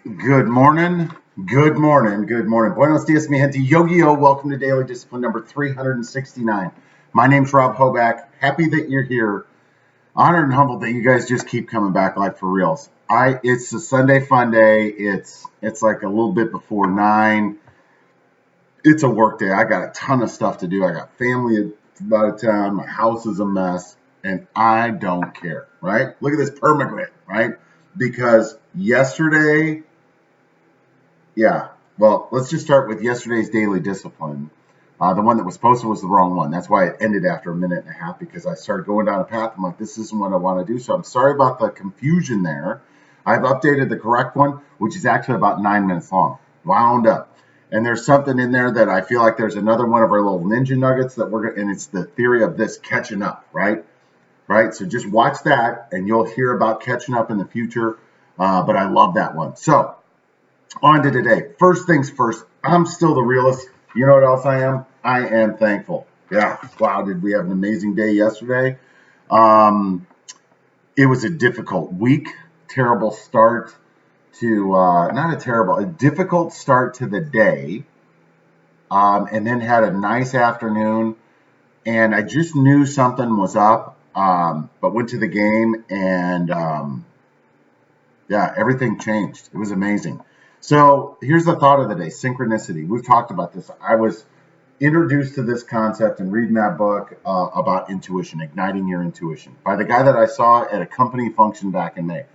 Good morning. Good morning. Good morning. Buenos dias, mi gente. Yogi-O, welcome to Daily Discipline number 369. My name's Rob Hoback. Happy that you're here. Honored and humbled that you guys just keep coming back like for reals. It's a Sunday fun day. It's like a little bit before 9. It's a work day. I got a ton of stuff to do. I got family out of town. My house is a mess. And I don't care, right? Look at this permagrit, right? Because yesterday, yeah. Well, let's just start with yesterday's daily discipline. The one that was posted was the wrong one. That's why it ended after a minute and a half because I started going down a path. I'm like, this isn't what I want to do. So I'm sorry about the confusion there. I've updated the correct one, which is actually about 9 minutes long. Wound up. And there's something in there that I feel like there's another one of our little ninja nuggets that we're going to, and it's the theory of this catching up, right? Right. So just watch that and you'll hear about catching up in the future. But I love that one. So, on to today. First things first, I'm still the realist. You know what else I am? I am thankful. Yeah. Wow. Did we have an amazing day yesterday? Um, it was a difficult week. Terrible start to, a difficult start to the day. And then had a nice afternoon. And I just knew something was up, but went to the game and, yeah, everything changed. It was amazing. So here's the thought of the day: synchronicity. We've talked about this. I was introduced to this concept and reading that book about intuition, igniting your intuition, by the guy that I saw at a company function back in May.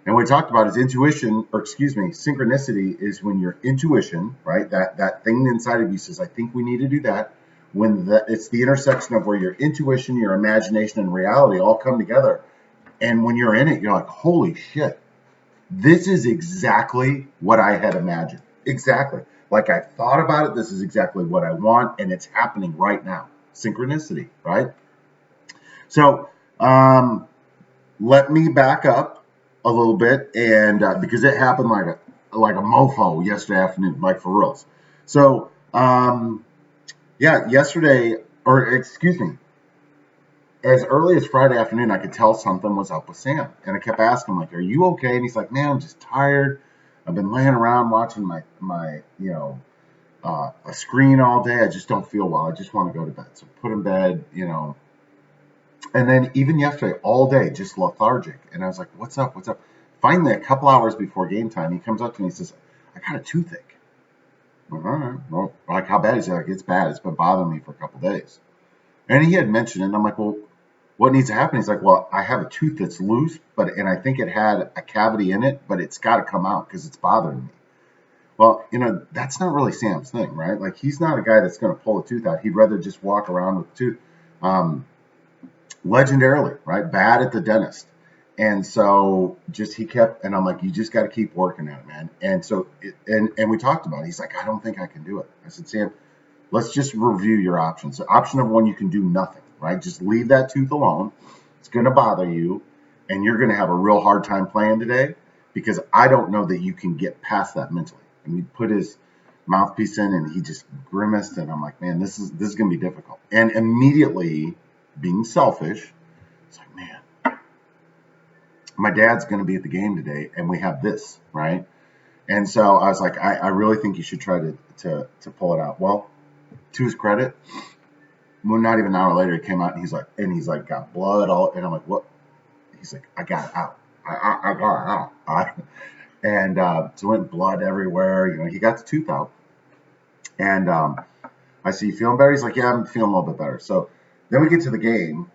And what we talked about is synchronicity is when your intuition, right, that thing inside of you says, I think we need to do that. It's the intersection of where your intuition, your imagination, and reality all come together. And when you're in it, you're like, holy shit, this is exactly what I had imagined. Exactly. Like I thought about it. This is exactly what I want. And it's happening right now. Synchronicity, right? So let me back up a little bit. And because it happened like a mofo yesterday afternoon, like for reals. So, yeah, yesterday, or excuse me, as early as Friday afternoon, I could tell something was up with Sam. And I kept asking him, like, are you okay? And he's like, man, I'm just tired. I've been laying around watching my a screen all day. I just don't feel well. I just want to go to bed. So put in bed. And then even yesterday, all day, just lethargic. And I was like, what's up? What's up? Finally, a couple hours before game time, he comes up to me and says, I got a toothache. I'm like, all right. Well, like, how bad? He's like, it's bad. It's been bothering me for a couple days. And he had mentioned it. And I'm like, well, what needs to happen? He's like, well, I have a tooth that's loose, and I think it had a cavity in it, but it's got to come out because it's bothering me. Well, that's not really Sam's thing, right? Like, he's not a guy that's going to pull a tooth out. He'd rather just walk around with a tooth. Legendarily, right? Bad at the dentist. And so he kept, and I'm like, you just got to keep working at it, man. And so, and we talked about it. He's like, I don't think I can do it. I said, Sam, let's just review your options. So option number one, you can do nothing, right? Just leave that tooth alone. It's going to bother you, and you're going to have a real hard time playing today because I don't know that you can get past that mentally. And he put his mouthpiece in, and he just grimaced, and I'm like, man, this is going to be difficult. And immediately, being selfish, it's like, man, my dad's going to be at the game today, and we have this, right? And so I was like, I really think you should try to pull it out. Well, to his credit, well, not even an hour later, he came out and he's like, got blood all, and I'm like, what? He's like, I got it out. I got it out. And so went blood everywhere. He got the tooth out. And I said, you feeling better? He's like, yeah, I'm feeling a little bit better. So then we get to the game.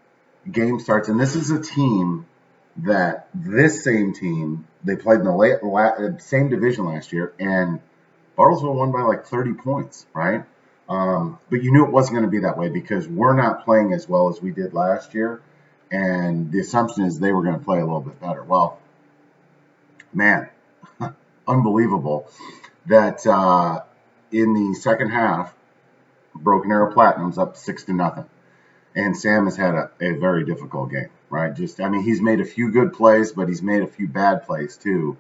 Game starts, and this is a team this same team, they played in the same division last year, and Bartlesville won by like 30 points, right? But you knew it wasn't going to be that way because we're not playing as well as we did last year. And the assumption is they were going to play a little bit better. Well, man, unbelievable that in the second half, Broken Arrow Platinum's up 6-0. And Sam has had a very difficult game, right? He's made a few good plays, but he's made a few bad plays too.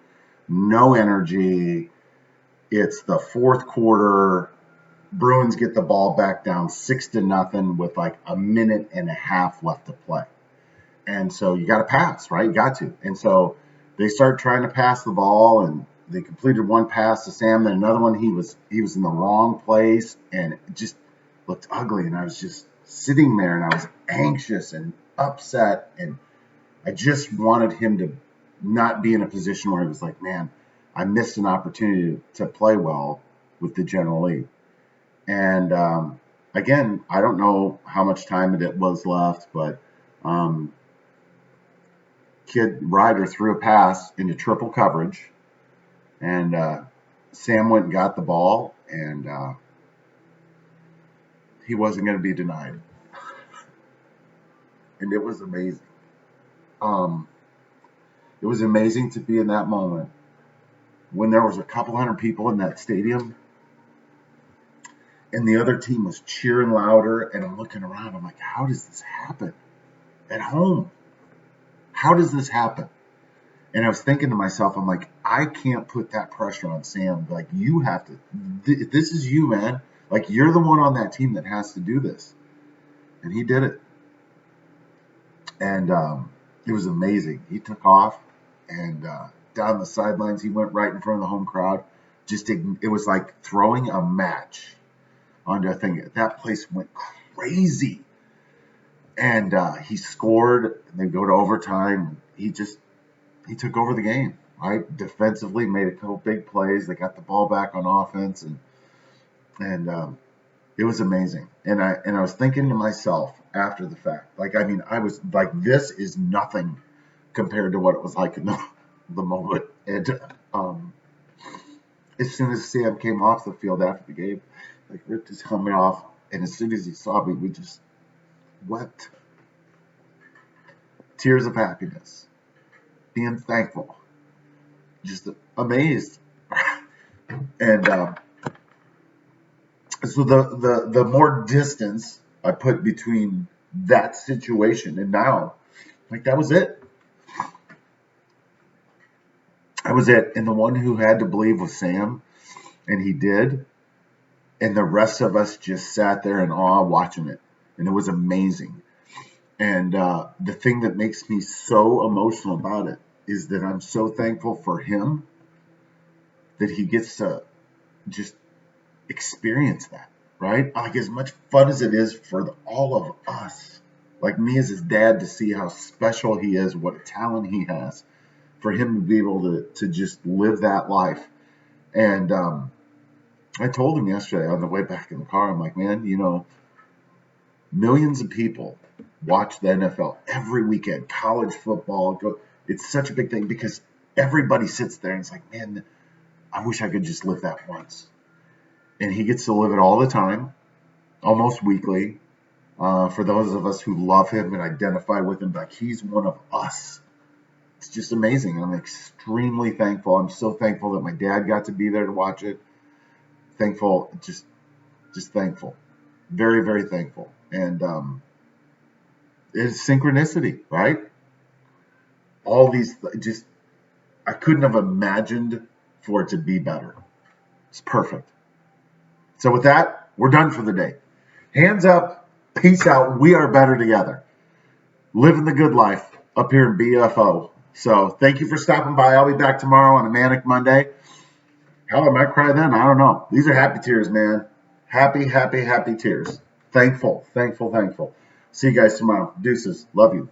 No energy. It's the fourth quarter. Bruins get the ball back down 6-0 with like a minute and a half left to play. And so you got to pass, right? You got to. And so they start trying to pass the ball, and they completed one pass to Sam, then another one he was in the wrong place, and it just looked ugly. And I was just sitting there, and I was anxious and upset, and I just wanted him to not be in a position where he was like, man, I missed an opportunity to play well with the General League. And again, I don't know how much time it was left, but kid Ryder threw a pass into triple coverage, and Sam went and got the ball, and he wasn't going to be denied. And it was amazing. It was amazing to be in that moment when there was a couple hundred people in that stadium, and the other team was cheering louder, and I'm looking around, I'm like, how does this happen at home? How does this happen? And I was thinking to myself, I'm like, I can't put that pressure on Sam. Like, you have to, this is you, man. Like, you're the one on that team that has to do this. And he did it. And it was amazing. He took off, and down the sidelines, he went right in front of the home crowd. It was like throwing a match onto a thing. That place went crazy. And he scored, and they go to overtime. He took over the game, right? Defensively, made a couple big plays. They got the ball back on offense, and it was amazing. And I was thinking to myself after the fact, like, I mean, I was like, this is nothing compared to what it was like in the moment. And as soon as Sam came off the field after the game, like, ripped his helmet off, and as soon as he saw me, we just wept. Tears of happiness, being thankful, just amazed. And so the more distance I put between that situation and now, like, that was it. That was it. And the one who had to believe was Sam, and he did. And the rest of us just sat there in awe watching it. And it was amazing. And the thing that makes me so emotional about it is that I'm so thankful for him that he gets to just experience that, right? Like, as much fun as it is for all of us, like me as his dad, to see how special he is, what a talent he has, for him to be able to just live that life. And I told him yesterday on the way back in the car, I'm like, man, you know, millions of people watch the NFL every weekend, college football. It's such a big thing because everybody sits there and it's like, man, I wish I could just live that once. And he gets to live it all the time, almost weekly. For those of us who love him and identify with him, like, he's one of us. It's just amazing. I'm extremely thankful. I'm so thankful that my dad got to be there to watch it. Thankful, just thankful. Very, very thankful. And it's synchronicity, right? All these, just, I couldn't have imagined for it to be better. It's perfect. So with that, we're done for the day. Hands up, peace out. We are better together. Living the good life up here in BFO. So thank you for stopping by. I'll be back tomorrow on a Manic Monday. Hell, I might cry then. I don't know. These are happy tears, man. Happy, happy, happy tears. Thankful, thankful, thankful. See you guys tomorrow. Deuces. Love you.